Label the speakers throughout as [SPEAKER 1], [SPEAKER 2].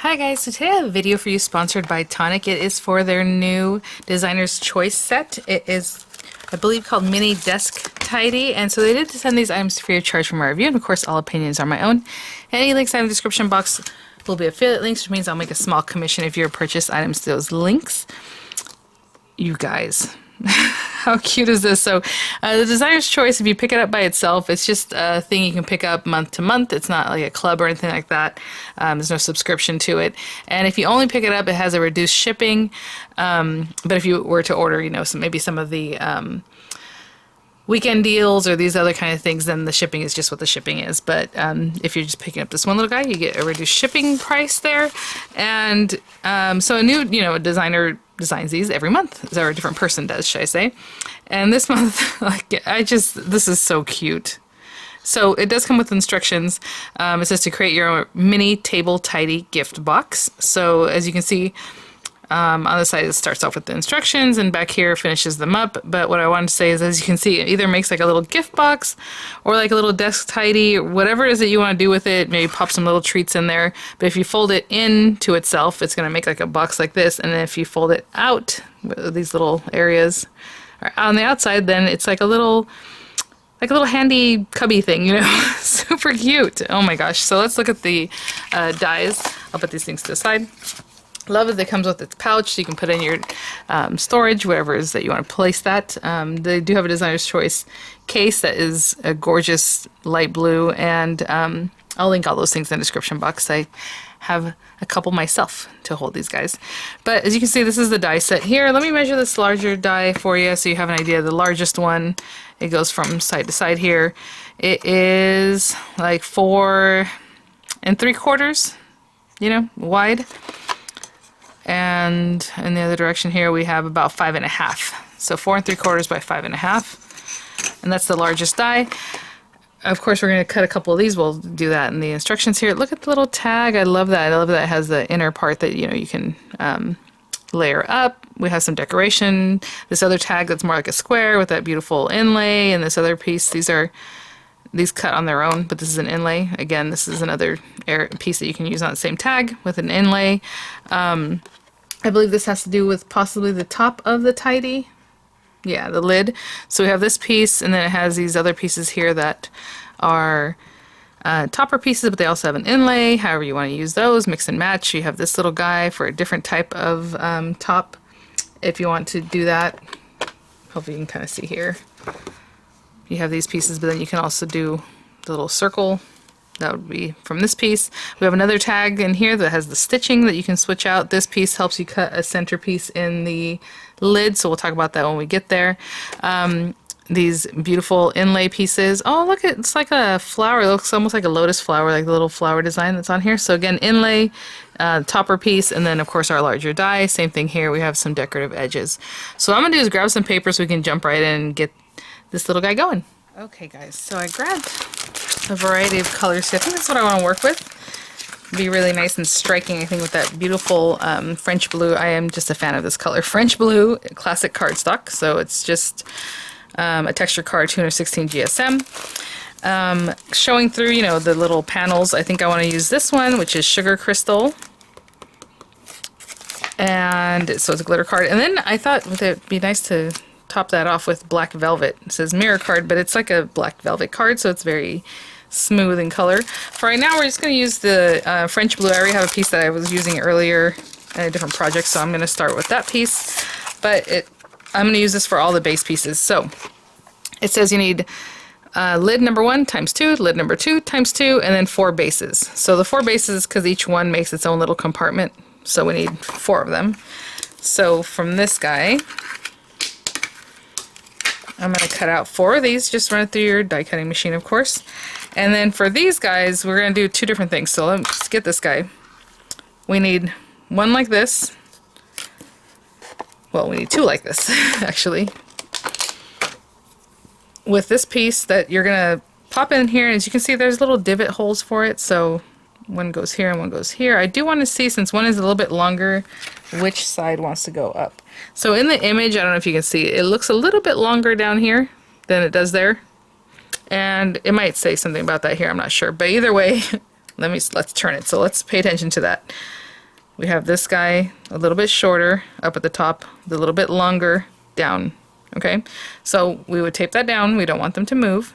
[SPEAKER 1] Hi guys, so today I have a video for you sponsored by Tonic. It is for their new Designer's Choice set. It is, I believe, called Mini Desk Tidy, and so they did send these items free of charge from my review, and of course all opinions are my own. Any links in the description box will be affiliate links, which means I'll make a small commission if you purchase items to those links. You guys. How cute is this? So the Designer's Choice, if you pick it up by itself, it's just a thing you can pick up month to month. It's not like a club or anything like that. There's no subscription to it. And if you only pick it up, it has a reduced shipping. But if you were to order, you know, maybe some of the weekend deals or these other kind of things, then the shipping is just what the shipping is. But if you're just picking up this one little guy, you get a reduced shipping price there. And so a new, a designer designs these every month, or a different person does, should I say. And this month, this is so cute. So it does come with instructions. It says to create your mini table tidy gift box. So as you can see, on the side it starts off with the instructions, and back here finishes them up. But what I wanted to say is, as you can see, it either makes like a little gift box or like a little desk tidy, whatever it is that you want to do with it. Maybe pop some little treats in there. But if you fold it into itself, it's going to make like a box like this. And then if you fold it out, these little areas are on the outside, then it's like a little handy cubby thing, super cute. Oh my gosh. So let's look at the dies. I'll put these things to the side. Love that it comes with its pouch, so you can put in your storage, wherever it is that you want to place that. They do have a Designer's Choice case that is a gorgeous light blue, and I'll link all those things in the description box. I have a couple myself to hold these guys. But as you can see, this is the die set here. Let me measure this larger die for you so you have an idea. The largest one, it goes from side to side here. It is like 4 3/4, wide. And in the other direction here, we have about 5 1/2. So 4 3/4 by 5 1/2. And that's the largest die. Of course, we're going to cut a couple of these. We'll do that in the instructions here. Look at the little tag. I love that. I love that it has the inner part that, you can layer up. We have some decoration. This other tag that's more like a square with that beautiful inlay. And this other piece, these cut on their own, but this is an inlay. Again, this is another piece that you can use on the same tag with an inlay. I believe this has to do with possibly the top of the tidy. Yeah, the lid. So we have this piece, and then it has these other pieces here that are topper pieces, but they also have an inlay. However you want to use those, mix and match. You have this little guy for a different type of top if you want to do that. Hopefully you can kind of see here. You have these pieces, but then you can also do the little circle. That would be from this piece. We have another tag in here that has the stitching that you can switch out. This piece helps you cut a centerpiece in the lid, so we'll talk about that when we get there. These beautiful inlay pieces. Oh, look, it's like a flower. It looks almost like a lotus flower, like the little flower design that's on here. So again, inlay, topper piece, and then of course our larger die. Same thing here. We have some decorative edges. So what I'm gonna do is grab some paper so we can jump right in and get this little guy going. Okay guys, so I grabbed a variety of colors here. I think that's what I want to work with. Be really nice and striking, I think, with that beautiful French blue. I am just a fan of this color. French blue, classic cardstock. So it's just a texture card, 216 GSM. Showing through, the little panels. I think I want to use this one, which is Sugar Crystal. And so it's a glitter card. And then I thought it would be nice to top that off with black velvet. It says mirror card, but it's like a black velvet card, so it's very smooth in color. For right now, we're just going to use the French blue. I already have a piece that I was using earlier in a different project, so I'm going to start with that piece. But I'm going to use this for all the base pieces. So it says you need lid number 1 times 2, lid number 2 times 2, and then 4 bases. So the 4 bases, because each one makes its own little compartment, so we need 4 of them. So from this guy, I'm going to cut out 4 of these. Just run it through your die cutting machine, of course. And then for these guys, we're going to do 2 different things. So let's get this guy. We need one like this. Well, we need 2 like this, actually. With this piece that you're going to pop in here. As you can see, there's little divot holes for it. So one goes here and one goes here. I do want to see, since one is a little bit longer, which side wants to go up. So in the image, I don't know if you can see, it looks a little bit longer down here than it does there. And it might say something about that here, I'm not sure. But either way, let's turn it. So let's pay attention to that. We have this guy a little bit shorter up at the top, a little bit longer down. Okay, so we would tape that down. We don't want them to move.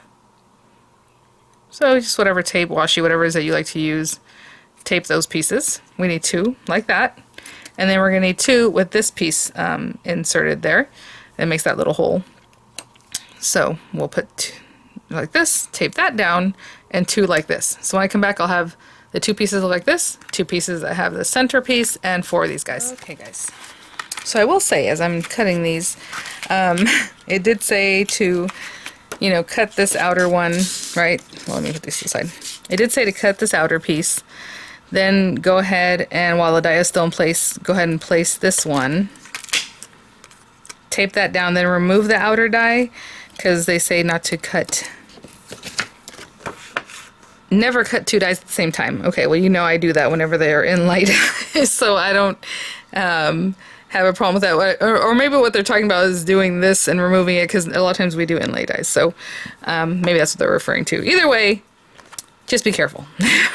[SPEAKER 1] So just whatever tape, washi, whatever it is that you like to use, tape those pieces. We need 2 like that. And then we're going to need 2 with this piece inserted there. It makes that little hole. So we'll put like this, tape that down, and 2 like this. So when I come back, I'll have the 2 pieces look like this, 2 pieces that have the center piece, and 4 of these guys. Okay, guys. So I will say, as I'm cutting these, it did say to, you know, cut this outer one, right? Well, let me put this aside. It did say to cut this outer piece. Then go ahead and, while the die is still in place, go ahead and place this one. Tape that down, then remove the outer die, because they say not to cut. Never cut 2 dies at the same time. Okay, well, you know I do that whenever they are in light, so I don't have a problem with that. Or maybe what they're talking about is doing this and removing it, because a lot of times we do inlay dies, so maybe that's what they're referring to. Either way, just be careful.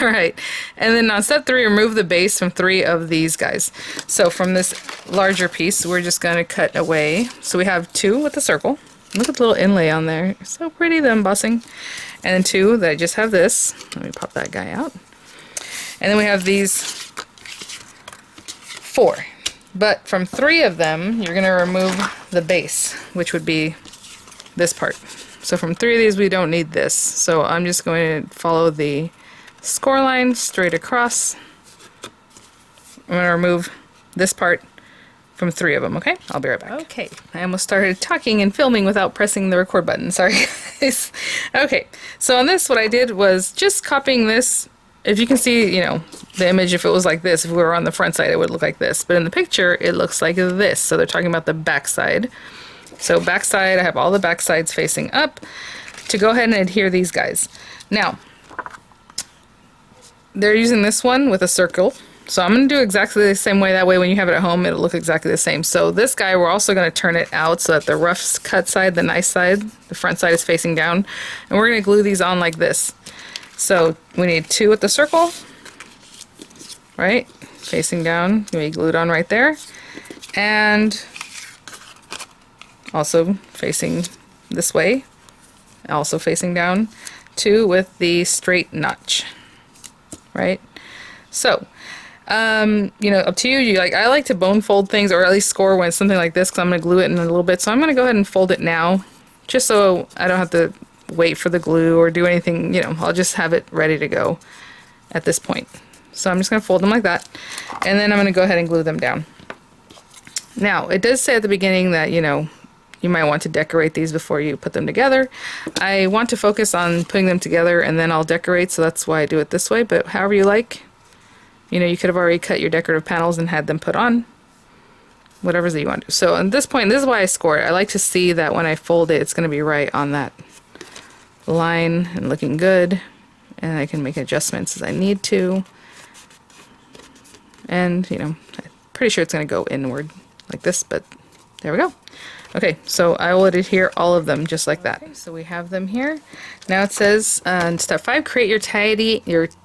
[SPEAKER 1] All right, and then on step 3, remove the base from 3 of these guys. So from this larger piece, we're just going to cut away. So we have 2 with the circle. Look at the little inlay on there. So pretty, the embossing. And then 2 that just have this. Let me pop that guy out. And then we have these 4. But from 3 of them, you're going to remove the base, which would be this part. So from 3 of these, we don't need this. So I'm just going to follow the score line straight across. I'm going to remove this part from 3 of them, okay? I'll be right back. Okay, I almost started talking and filming without pressing the record button. Sorry, guys. Okay, so on this, what I did was just copying this. If you can see, you know, the image, if it was like this, if we were on the front side, it would look like this. But in the picture, it looks like this. So they're talking about the back side. So back side, I have all the back sides facing up to go ahead and adhere these guys. Now, they're using this one with a circle. So I'm going to do exactly the same way. That way when you have it at home, it'll look exactly the same. So this guy, we're also going to turn it out so that the rough cut side, the nice side, the front side is facing down. And we're going to glue these on like this. So we need 2 with the circle, right? Facing down, can be glued on right there. And also facing this way, also facing down. 2 with the straight notch, right? So, you know, up to you. I like to bone fold things, or at least score when it's something like this, because I'm going to glue it in a little bit. So I'm going to go ahead and fold it now, just so I don't have to wait for the glue or do anything. You know, I'll just have it ready to go at this point. So I'm just going to fold them like that, and then I'm going to go ahead and glue them down. Now, it does say at the beginning that, you know, you might want to decorate these before you put them together. I want to focus on putting them together, and then I'll decorate, so that's why I do it this way. But however you like. You know, you could have already cut your decorative panels and had them put on. Whatever that you want to do. So at this point, this is why I score it. I like to see that when I fold it, it's going to be right on that line and looking good. And I can make adjustments as I need to. And, you know, I'm pretty sure it's going to go inward like this, but there we go. Okay, so I will adhere all of them just like that. Okay, so we have them here. Now it says in step 5, create your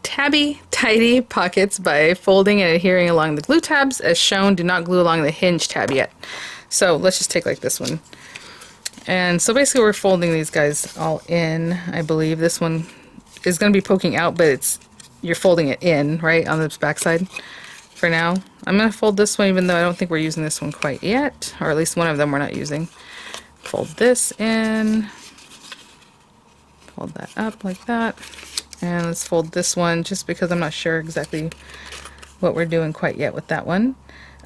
[SPEAKER 1] tabby tidy pockets by folding and adhering along the glue tabs as shown. Do not glue along the hinge tab yet. So let's just take like this one. And so basically we're folding these guys all in. I believe this one is going to be poking out, but you're folding it in, right, on the back side. For now, I'm going to fold this one, even though I don't think we're using this one quite yet, or at least one of them we're not using. Fold this in, fold that up like that, and let's fold this one just because I'm not sure exactly what we're doing quite yet with that one.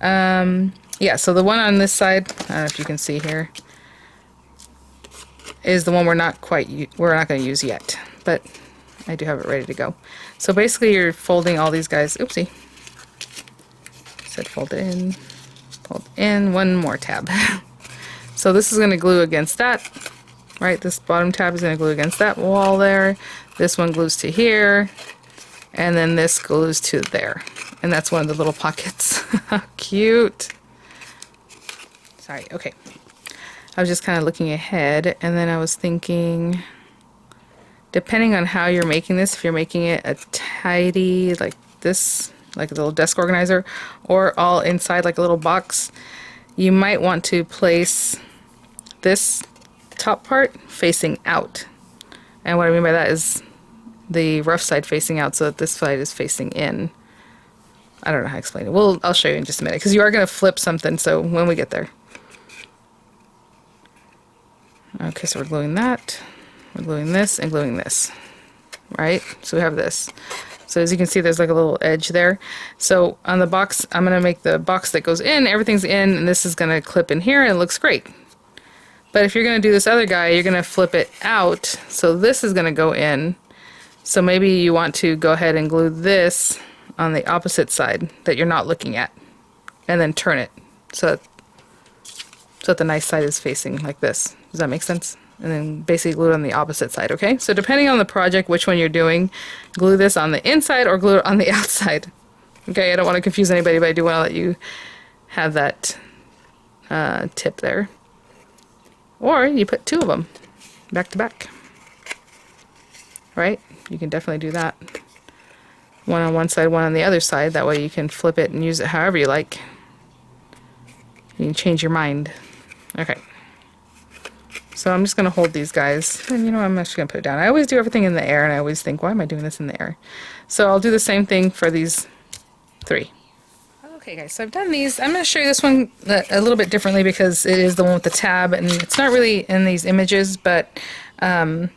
[SPEAKER 1] Yeah, so the one on this side, I don't know if you can see here, is the one we're not going to use yet, but I do have it ready to go. So basically you're folding all these guys, oopsie. Said fold it in, one more tab. So this is going to glue against that, right? This bottom tab is going to glue against that wall there. This one glues to here, and then this glues to there. And that's one of the little pockets. Cute. Sorry, okay. I was just kind of looking ahead, and then I was thinking, depending on how you're making this, if you're making it a tidy, like this, like a little desk organizer, or all inside like a little box, you might want to place this top part facing out. And what I mean by that is the rough side facing out so that this side is facing in. I don't know how to explain it. I'll show you in just a minute, because you are going to flip something, so when we get there. Okay, so we're gluing that. We're gluing this and gluing this. Right? So we have this. So as you can see, there's like a little edge there. So on the box, I'm going to make the box that goes in, everything's in, and this is going to clip in here, and it looks great. But if you're going to do this other guy, you're going to flip it out, so this is going to go in. So maybe you want to go ahead and glue this on the opposite side that you're not looking at, and then turn it so that the nice side is facing like this. Does that make sense? And then basically glue it on the opposite side, okay? So depending on the project, which one you're doing, glue this on the inside or glue it on the outside. Okay, I don't want to confuse anybody, but I do want to let you have that tip there. Or you put two of them back to back. Right? You can definitely do that. One on one side, one on the other side. That way you can flip it and use it however you like. You can change your mind. Okay. So I'm just going to hold these guys. And you know, I'm actually going to put it down. I always do everything in the air, and I always think, why am I doing this in the air? So I'll do the same thing for these three. Okay guys, so I've done these. I'm going to show you this one a little bit differently because it is the one with the tab, and it's not really in these images, but it's kind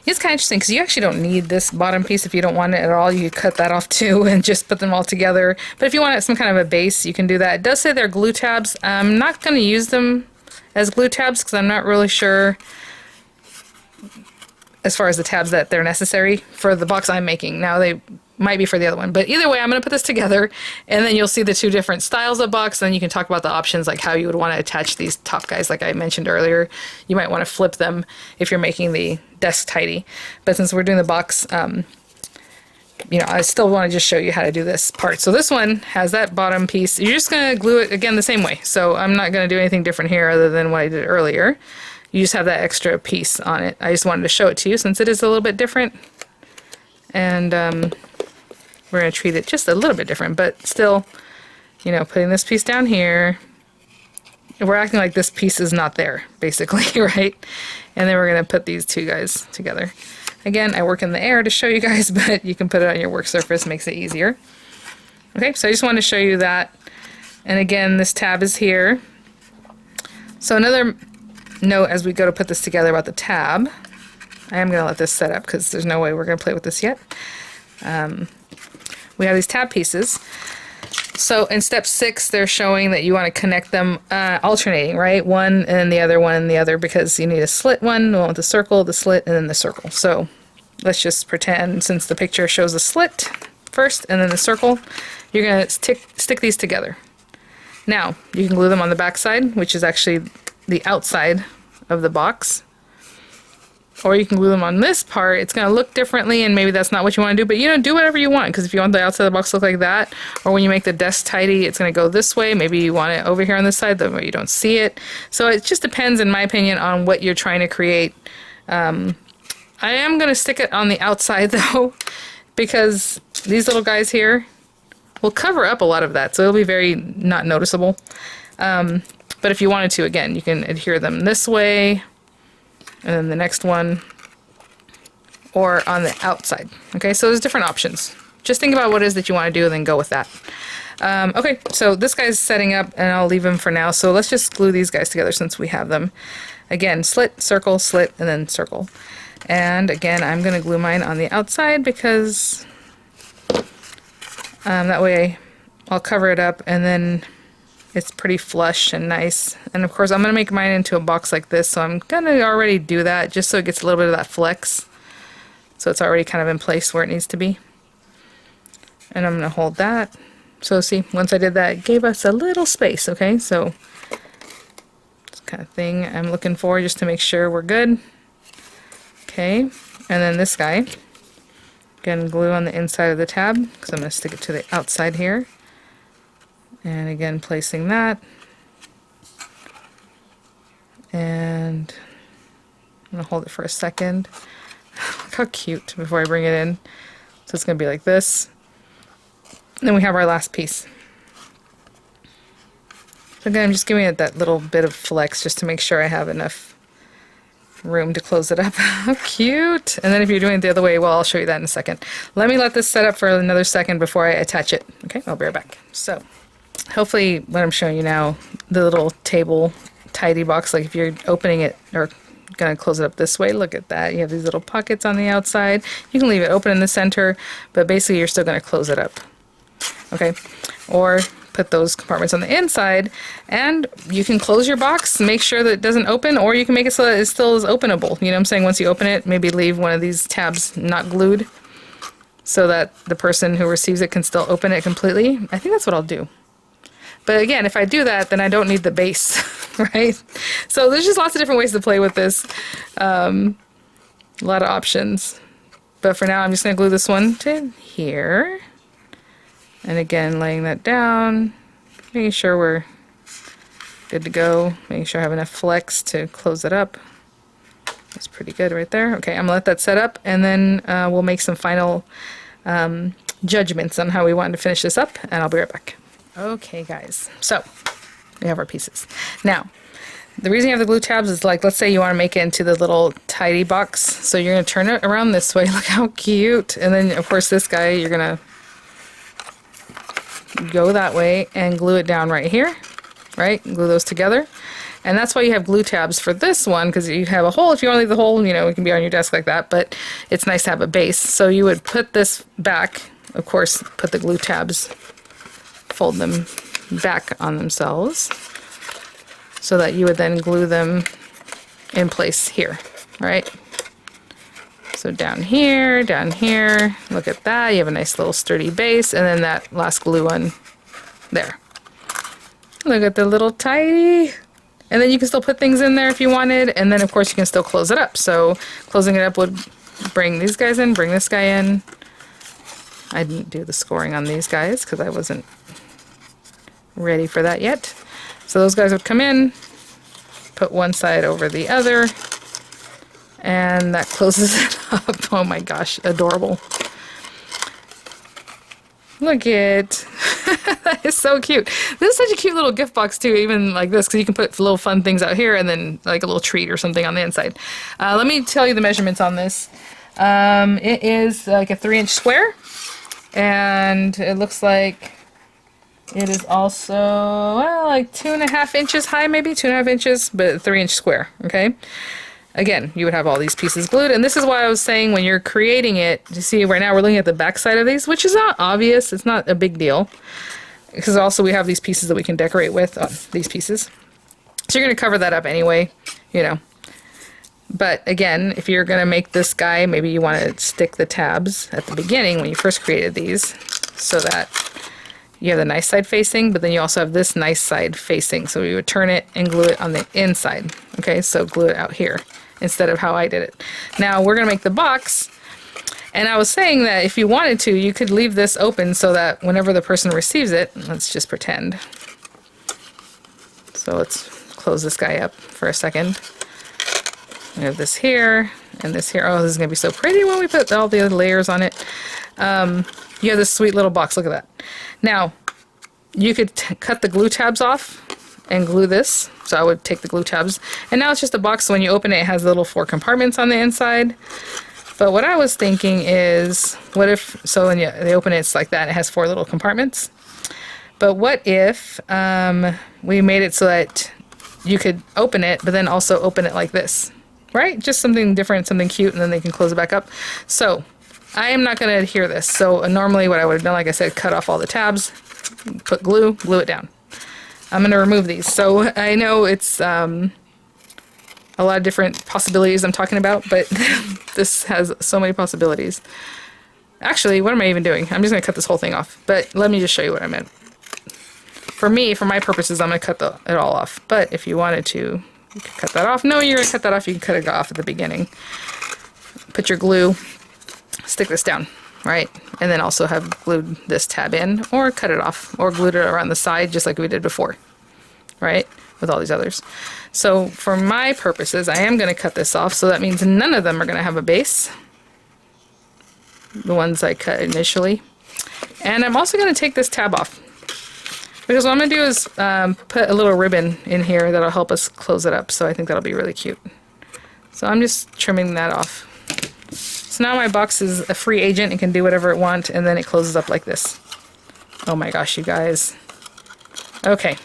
[SPEAKER 1] of interesting because you actually don't need this bottom piece if you don't want it at all. You could cut that off too and just put them all together. But if you want some kind of a base, you can do that. It does say they're glue tabs. I'm not going to use them as glue tabs because I'm not really sure as far as the tabs that they're necessary for the box I'm making. Now they might be for the other one, but either way, I'm going to put this together, and then you'll see the two different styles of box. Then you can talk about the options, like how you would want to attach these top guys, like I mentioned earlier. You might want to flip them if you're making the desk tidy. But since we're doing the box, you know, I still want to just show you how to do this part. So this one has that bottom piece. You're just going to glue it again the same way. So I'm not going to do anything different here other than what I did earlier. You just have that extra piece on it. I just wanted to show it to you since it is a little bit different. And we're going to treat it just a little bit different, but still, you know, putting this piece down here. We're acting like this piece is not there, basically, right? And then we're going to put these two guys together. Again, I work in the air to show you guys, but you can put it on your work surface, makes it easier. Okay, so I just wanted to show you that. And again, this tab is here. So another note as we go to put this together about the tab, I am going to let this set up because there's no way we're going to play with this yet. We have these tab pieces. So in step 6, they're showing that you want to connect them alternating, right? One and the other, one and the other, because you need a slit one with the circle, the slit, and then the circle. So let's just pretend, since the picture shows a slit first and then the circle, you're going to stick these together. Now, you can glue them on the back side, which is actually the outside of the box. Or you can glue them on this part. It's going to look differently, and maybe that's not what you want to do, but you know, do whatever you want, because if you want the outside of the box to look like that, or when you make the desk tidy, it's going to go this way. Maybe you want it over here on this side, that way you don't see it. So it just depends, in my opinion, on what you're trying to create. I am going to stick it on the outside, though, because these little guys here will cover up a lot of that, so it'll be very not noticeable. But if you wanted to, again, you can adhere them this way, and then the next one, or on the outside. Okay, so there's different options. Just think about what it is that you want to do and then go with that. Okay, so this guy's setting up, and I'll leave him for now. So let's just glue these guys together since we have them. Again, slit, circle, slit, and then circle. And again, I'm going to glue mine on the outside because that way I'll cover it up, and then it's pretty flush and nice. And of course, I'm going to make mine into a box like this, so I'm going to already do that just so it gets a little bit of that flex. So it's already kind of in place where it needs to be. And I'm going to hold that. So see, once I did that, it gave us a little space, okay? So this kind of thing I'm looking for just to make sure we're good. Okay, and then this guy, again, glue on the inside of the tab, because I'm going to stick it to the outside here. And again, placing that. And I'm going to hold it for a second. Look how cute before I bring it in. So it's going to be like this. And then we have our last piece. So again, I'm just giving it that little bit of flex just to make sure I have enough room to close it up. How cute! And then if you're doing it the other way, well, I'll show you that in a second. Let me let this set up for another second before I attach it. Okay, I'll be right back. So hopefully what I'm showing you now, the little table tidy box, like if you're opening it or gonna close it up this way, look at that. You have these little pockets on the outside. You can leave it open in the center, but basically you're still gonna close it up. Okay, or put those compartments on the inside, and you can close your box, make sure that it doesn't open, or you can make it so that it still is openable. You know what I'm saying? Once you open it, maybe leave one of these tabs not glued so that the person who receives it can still open it completely. I think that's what I'll do. But again, if I do that, then I don't need the base, right? So there's just lots of different ways to play with this. A lot of options. But for now, I'm just going to glue this one to here. And again, laying that down, making sure we're good to go, making sure I have enough flex to close it up. That's pretty good right there. Okay, I'm gonna let that set up, and then we'll make some final judgments on how we want to finish this up, and I'll be right back. Okay, guys, so we have our pieces. Now, the reason you have the glue tabs is, like, let's say you want to make it into the little tidy box. So you're going to turn it around this way. Look how cute. And then, of course, this guy, you're going to go that way and glue it down right here, right? Glue those together. And that's why you have glue tabs for this one, because you have a hole. If you want to leave the hole, you know, it can be on your desk like that, but it's nice to have a base. So you would put this back, of course, put the glue tabs, fold them back on themselves, so that you would then glue them in place here, right? So down here, look at that. You have a nice little sturdy base, and then that last glue one there. Look at the little tidy. And then you can still put things in there if you wanted, and then of course you can still close it up. So closing it up would bring these guys in, bring this guy in. I didn't do the scoring on these guys because I wasn't ready for that yet. So those guys would come in, put one side over the other, and that closes it up. Oh my gosh, adorable. Look at that is so cute. This is such a cute little gift box too, even like this, because you can put little fun things out here and then like a little treat or something on the inside. Let me tell you the measurements on this. It is like a 3-inch square, and it looks like it is also, well, like 2.5 inches high, maybe 2.5 inches, but 3-inch square. Okay. Again, you would have all these pieces glued, and this is why I was saying when you're creating it, you see right now we're looking at the back side of these, which is not obvious, it's not a big deal, because also we have these pieces that we can decorate with, these pieces. So you're going to cover that up anyway, you know. But again, if you're going to make this guy, maybe you want to stick the tabs at the beginning when you first created these, so that you have the nice side facing, but then you also have this nice side facing, so you would turn it and glue it on the inside. Okay, so glue it out here instead of how I did it. Now we're going to make the box, and I was saying that if you wanted to, you could leave this open so that whenever the person receives it, let's just pretend. So let's close this guy up for a second. We have this here and this here. Oh, this is going to be so pretty when we put all the other layers on it. You have this sweet little box. Look at that. Now, you could cut the glue tabs off and glue this. So I would take the glue tabs, and now it's just a box. So when you open it, it has little 4 compartments on the inside. But what I was thinking is, what if, so when they open it, it's like that, and it has 4 little compartments. But what if we made it so that you could open it, but then also open it like this, right? Just something different, something cute, and then they can close it back up. So I am not going to adhere this. So normally what I would have done, like I said, cut off all the tabs, put glue it down. I'm going to remove these. So I know it's a lot of different possibilities I'm talking about, but this has so many possibilities. Actually, what am I even doing? I'm just going to cut this whole thing off, but let me just show you what I meant. For me, for my purposes, I'm going to cut it all off, but if you wanted to, you could cut that off. No, you're going to cut that off. You can cut it off at the beginning. Put your glue, stick this down, right? And then also have glued this tab in, or cut it off, or glued it around the side just like we did before, right? With all these others. So for my purposes, I am going to cut this off, so that means none of them are going to have a base. The ones I cut initially. And I'm also going to take this tab off, because what I'm going to do is put a little ribbon in here that'll help us close it up. So I think that'll be really cute. So I'm just trimming that off. So now my box is a free agent. It can do whatever it wants, and then it closes up like this. Oh my gosh, you guys. Okay.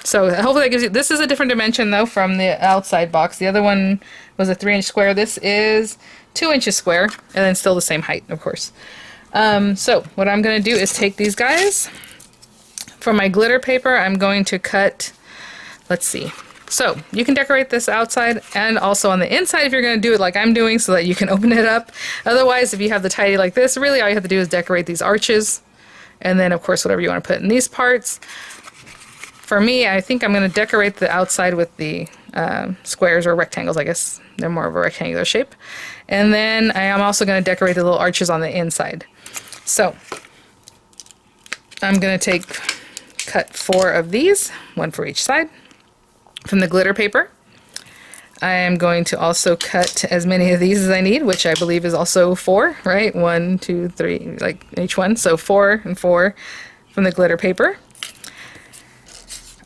[SPEAKER 1] So hopefully that gives you, this is a different dimension though from the outside box. The other one was a 3-inch square. This is 2 inches square, and then still the same height, of course. So what I'm going to do is take these guys. For my glitter paper, I'm going to cut, let's see. So you can decorate this outside and also on the inside if you're going to do it like I'm doing, so that you can open it up. Otherwise, if you have the tidy like this, really all you have to do is decorate these arches. And then of course whatever you want to put in these parts. For me, I think I'm going to decorate the outside with the squares or rectangles, I guess. They're more of a rectangular shape. And then I am also going to decorate the little arches on the inside. So I'm going to cut 4 of these, 1 for each side, from the glitter paper. I am going to also cut as many of these as I need, which I believe is also 4, right? 1, 2, 3, like each one. So 4 and 4 from the glitter paper.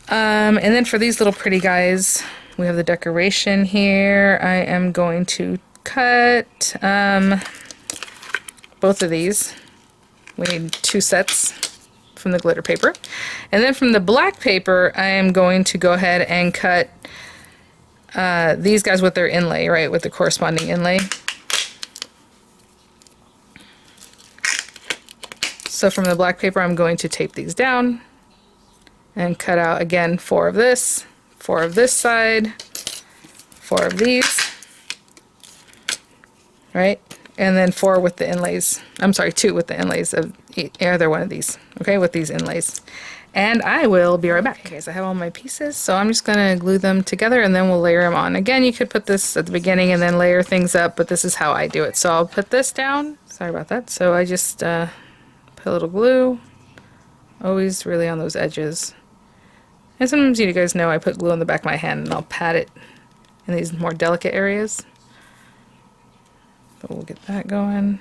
[SPEAKER 1] And then for these little pretty guys, we have the decoration here. I am going to cut both of these. We need 2 sets from the glitter paper. And then from the black paper, I am going to go ahead and cut these guys with their inlay, right, with the corresponding inlay. So from the black paper, I'm going to tape these down and cut out again 4 of this, 4 of this side, 4 of these, right? And then 4 with the inlays. I'm sorry, 2 with the inlays of either one of these, okay, with these inlays. And I will be right back. Okay, so I have all my pieces, so I'm just gonna glue them together and then we'll layer them on. Again, you could put this at the beginning and then layer things up, but this is how I do it. So I'll put this down. Sorry about that. So I just put a little glue, always really on those edges. And sometimes you guys know I put glue on the back of my hand and I'll pat it in these more delicate areas. But we'll get that going.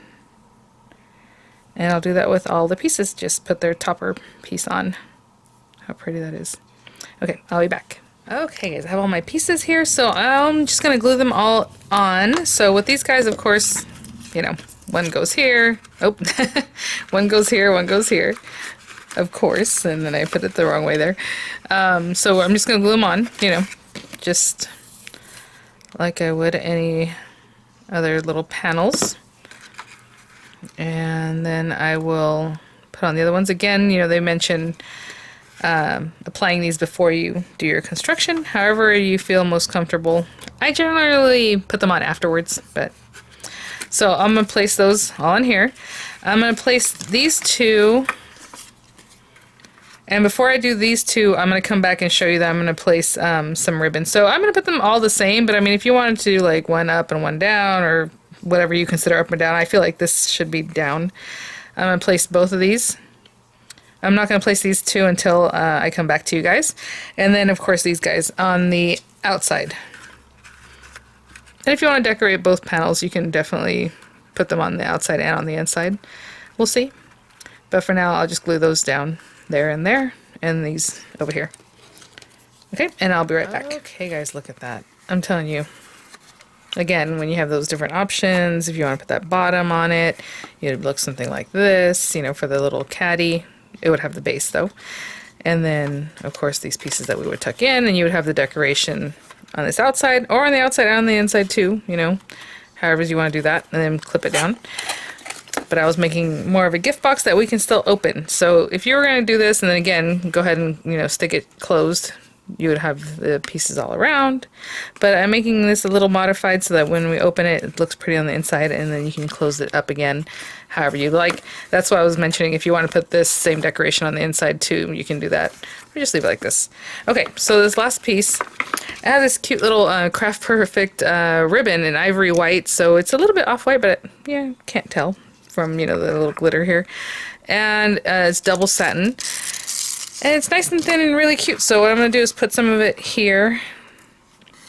[SPEAKER 1] And I'll do that with all the pieces. Just put their topper piece on. How pretty that is. Okay, I'll be back. Okay guys, I have all my pieces here, so I'm just gonna glue them all on. So with these guys, of course, you know, one goes here. Oh, one goes here, one goes here. Of course, and then I put it the wrong way there. So I'm just gonna glue them on, you know, just like I would any other little panels. And then I will put on the other ones. Again, you know, they mentioned applying these before you do your construction. However you feel most comfortable. I generally put them on afterwards, but so I'm gonna place those all in here. I'm gonna place these 2. And before I do these 2, I'm going to come back and show you that I'm going to place some ribbon. So I'm going to put them all the same, but I mean, if you wanted to do like one up and one down, or whatever you consider up and down, I feel like this should be down. I'm going to place both of these. I'm not going to place these 2 until I come back to you guys. And then, of course, these guys on the outside. And if you want to decorate both panels, you can definitely put them on the outside and on the inside. We'll see. But for now, I'll just glue those down. There and there, and these over here. Okay, and I'll be right back. Okay guys, look at that. I'm telling you, again, when you have those different options, if you want to put that bottom on it, it would look something like this, you know, for the little caddy. It would have the base though. And then, of course, these pieces that we would tuck in, and you would have the decoration on this outside, or on the outside and on the inside too, you know, however you want to do that, and then clip it down. But I was making more of a gift box that we can still open. So if you were going to do this, and then again, go ahead and, you know, stick it closed, you would have the pieces all around. But I'm making this a little modified so that when we open it, it looks pretty on the inside, and then you can close it up again however you like. That's why I was mentioning if you want to put this same decoration on the inside too, you can do that. Or just leave it like this. Okay, so this last piece, I have this cute little Craft Perfect ribbon in ivory white. So it's a little bit off-white, but yeah, can't tell from, you know, the little glitter here. And it's double satin. And it's nice and thin and really cute. So what I'm going to do is put some of it here,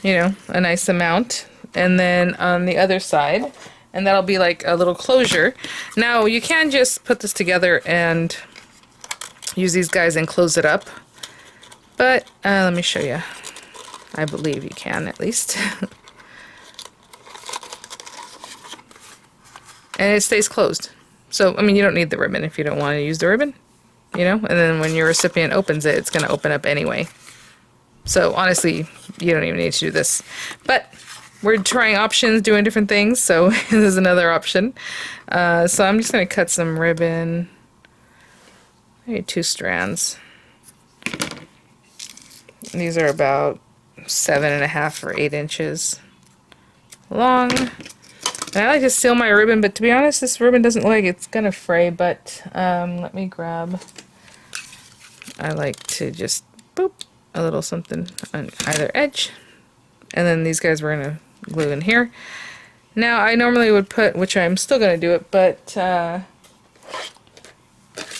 [SPEAKER 1] you know, a nice amount. And then on the other side, and that'll be like a little closure. Now you can just put this together and use these guys and close it up. But let me show you. I believe you can, at least. And it stays closed. So, I mean, you don't need the ribbon if you don't want to use the ribbon, you know? And then when your recipient opens it, it's going to open up anyway. So, honestly, you don't even need to do this. But we're trying options, doing different things, so this is another option. So I'm just going to cut some ribbon. Maybe 2 strands. These are about 7.5 or 8 inches long. And I like to seal my ribbon, but to be honest, this ribbon doesn't look like it's gonna fray, but let me grab, I like to just boop a little something on either edge. And then these guys we're gonna glue in here. Now I normally would put, which I'm still gonna do it, but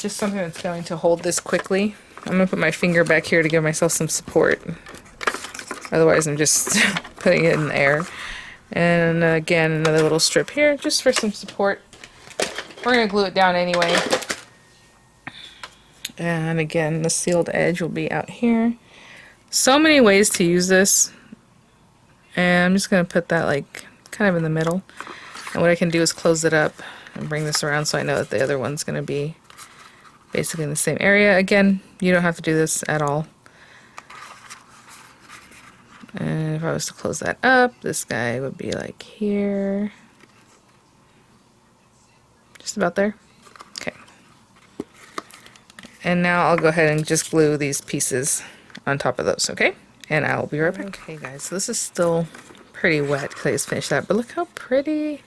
[SPEAKER 1] just something that's going to hold this quickly. I'm gonna put my finger back here to give myself some support. Otherwise I'm just putting it in the air. And again, another little strip here, just for some support. We're going to glue it down anyway. And again, the sealed edge will be out here. So many ways to use this. And I'm just going to put that like kind of in the middle. And what I can do is close it up and bring this around so I know that the other one's going to be basically in the same area. Again, you don't have to do this at all. And if I was to close that up, this guy would be like here. Just about there. Okay. And now I'll go ahead and just glue these pieces on top of those, okay? And I'll be right back. Okay guys, so this is still pretty wet because I just finished that, but look how pretty.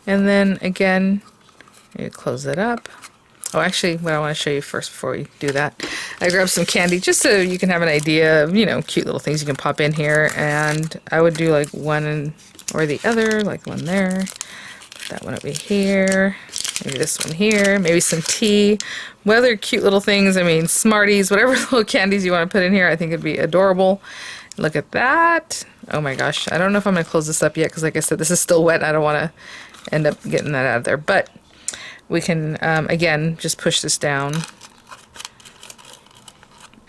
[SPEAKER 1] And then again, you close it up. Oh, actually, what I want to show you first before we do that, I grabbed some candy just so you can have an idea of, you know, cute little things you can pop in here. And I would do like one or the other, like one there, that one over here, maybe this one here, maybe some tea, what other cute little things, I mean, Smarties, whatever little candies you want to put in here, I think it'd be adorable. Look at that. Oh my gosh, I don't know if I'm going to close this up yet because like I said, this is still wet. I don't want to end up getting that out of there, but we can, again, just push this down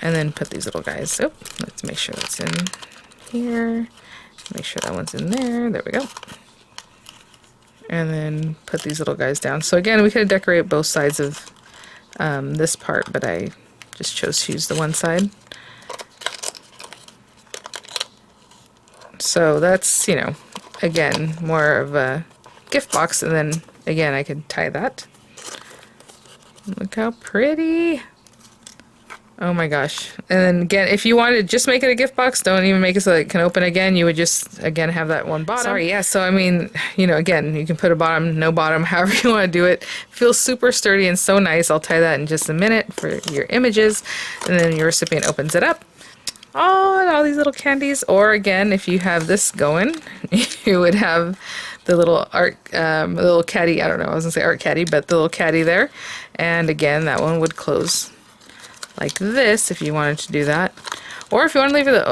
[SPEAKER 1] and then put these little guys. Oh, let's make sure that's in here. Make sure that one's in there. There we go. And then put these little guys down. So again, we could decorate both sides of this part, but I just chose to use the one side. So that's, you know, again, more of a gift box, and then again, I could tie that. Look how pretty. Oh my gosh. And then again, if you wanted to just make it a gift box, don't even make it so that it can open again. You would just, again, have that one bottom. Sorry, yeah, so I mean, you know, again, you can put a bottom, no bottom, however you want to do it. Feels super sturdy and so nice. I'll tie that in just a minute for your images. And then your recipient opens it up. Oh, and all these little candies. Or again, if you have this going, you would have the little art, little caddy, I don't know, I was gonna say art caddy, but the little caddy there. And again, that one would close like this if you wanted to do that. Or if you want to leave it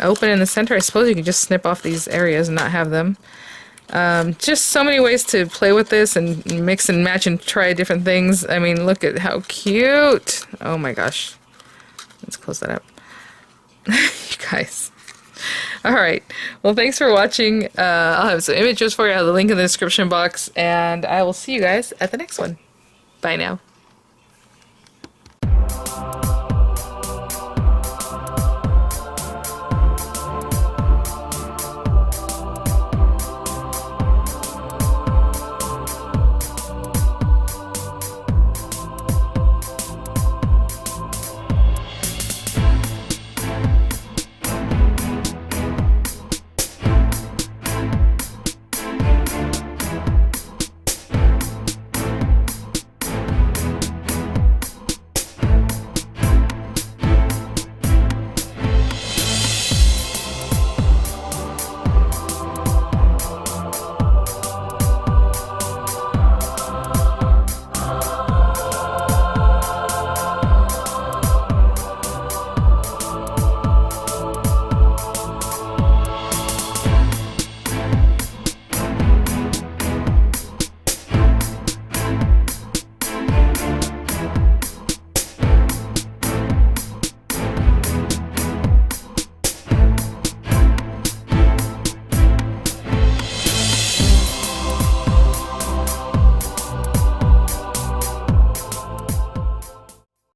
[SPEAKER 1] open in the center, I suppose you can just snip off these areas and not have them. Just so many ways to play with this and mix and match and try different things. I mean, look at how cute. Oh my gosh. Let's close that up. You guys. Alright, well thanks for watching. I'll have some images for you. I'll have the link in the description box, and I will see you guys at the next one. Bye now.